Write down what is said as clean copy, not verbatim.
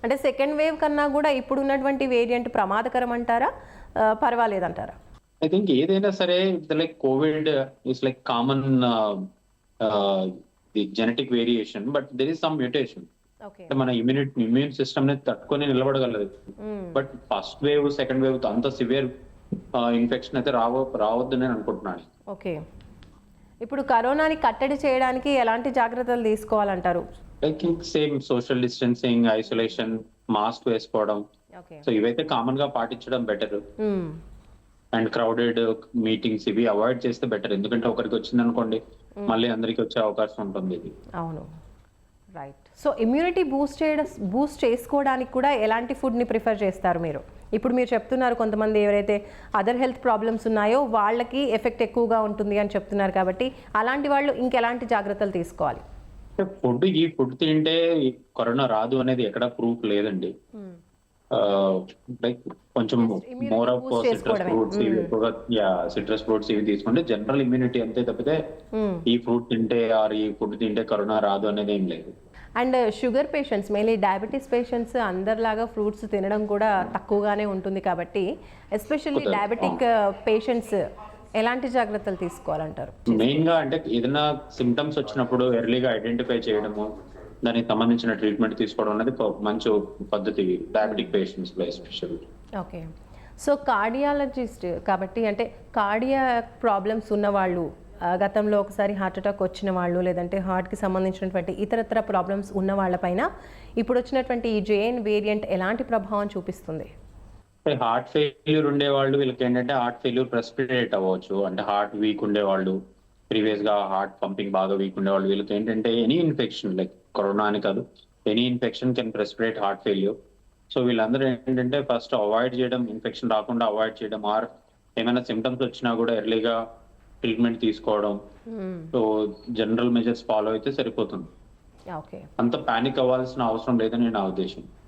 అంటే second wave కన్నా కూడా ఇప్పుడున్నటువంటి వేరియంట్ ప్రమాదకరం అంటారా? పర్వాలేదంటారా? ఐ థింక్ ఏదైనా సరే like covid is like common the genetic variation, but there is some mutation. Okay. అంటే మన ఇమ్యూన్ సిస్టమ్ ని తట్టుకొని నిలబడగలదు. But first wave second wave అంత సివియర్ ఇన్ఫెక్షన్ అయితే రావద్దు నేను అనుకుంటున్నాను. ఓకే. ఇప్పుడు కరోనాని కట్టడి చేయడానికి ఎలాంటి జాగ్రత్తలు తీసుకోవాలంటారు? Like same social distancing, isolation, mask వేసుకోవడం, ఓకే. సో ఇవైతే కామన్ గా పాటించడం బెటర్. అండ్ క్రౌడెడ్ మీటింగ్స్ ఇవి అవాయిడ్ చేస్తే బెటర్, ఎందుకంటే ఒకరికి వచ్చింది అనుకోండి మళ్ళీ అందరికి వచ్చే అవకాశం ఉంటుంది ఇది. అవును, రైట్. సో ఇమ్యూనిటీ బూస్ట్ చేసుకోవడానికి కూడా ఎలాంటి ఫుడ్ని ప్రిఫర్ చేస్తారు మీరు? ఇప్పుడు మీరు చెప్తున్నారు కొంతమంది ఎవరైతే అదర్ హెల్త్ ప్రాబ్లమ్స్ ఉన్నాయో వాళ్ళకి ఎఫెక్ట్ ఎక్కువగా ఉంటుంది అని చెప్తున్నారు, కాబట్టి అలాంటి వాళ్ళు ఇంకెలాంటి జాగ్రత్తలు తీసుకోవాలి? ఈ ఫుడ్ తింటే కరోనా రాదు అనేది ఎక్కడ ప్రూఫ్ లేదండి. లైక్ కొంచెం మోర్ ఆఫ్ సిట్రస్ ఫ్రూట్స్ ఇవి తీసుకుంటే జనరల్ ఇమ్యూనిటీ అంతే తప్పితే ఈ ఫ్రూట్ తింటే ఆర్ ఈ ఫుడ్ తింటే కరోనా రాదు అనేది ఏం లేదు. And sugar patients, mainly diabetes patients అందరిలాగా ఫ్రూట్స్ తినడం కూడా తక్కువగానే ఉంటుంది, కాబట్టి ఎస్పెషల్లీ డయాబెటిక్ పేషెంట్స్ ఎలాంటి జాగ్రత్తలు తీసుకోవాలంటారు? మెయిన్ గా అంటే ఏదైనా సిమ్టమ్స్ వచ్చినప్పుడు ఎర్లీగా ఐడెంటిఫై చేయడము, దానికి సంబంధించిన ట్రీట్మెంట్ తీసుకోవడం అనేది ఒక మంచి పద్ధతి డయాబెటిక్ పేషెంట్స్ లో ఎస్పెషల్లీ. ఓకే. సో కార్డియాలజిస్ట్ కాబట్టి, అంటే కార్డియాక్ ప్రాబ్లమ్స్ ఉన్న వాళ్ళు, గతంలో ఒకసారి హార్ట్ అటాక్ వచ్చిన వాళ్ళు, లేదంటే హార్ట్కి సంబంధించినటువంటి ఇతరత్ర ప్రాబ్లమ్స్ ఉన్న వాళ్ళపైన ఇప్పుడు వచ్చినటువంటి ఈ జేఎన్ వేరియంట్ ఎలాంటి ప్రభావం చూపిస్తుంది? హార్ట్ ఫెయిల్యూర్ ఉండేవాళ్ళు వీళ్ళకి ఏంటంటే హార్ట్ ఫెయిల్యూర్ ప్రెసిపిటేట్ అవ్వచ్చు. అంటే హార్ట్ వీక్ ఉండేవాళ్ళు, ప్రీవియస్ గా హార్ట్ పంపింగ్ బాగా వీక్ ఉండేవాళ్ళు, వీళ్ళకి ఏంటంటే ఎనీ ఇన్ఫెక్షన్ లైక్ కరోనా అని కాదు, any infection can precipitate heart failure. So వీళ్ళందరూ ఏంటంటే ఫస్ట్ అవాయిడ్ చేయడం, ఇన్ఫెక్షన్ రాకుండా అవాయిడ్ చేయడం, ఆర్ ఏమైనా సిమ్టమ్స్ వచ్చినా కూడా ఎర్లీగా ట్రీట్మెంట్ తీసుకోవడం. సో జనరల్ మెజర్స్ ఫాలో అయితే సరిపోతుంది. అంత పానిక్ అవ్వాల్సిన అవసరం లేదని నా ఉద్దేశం.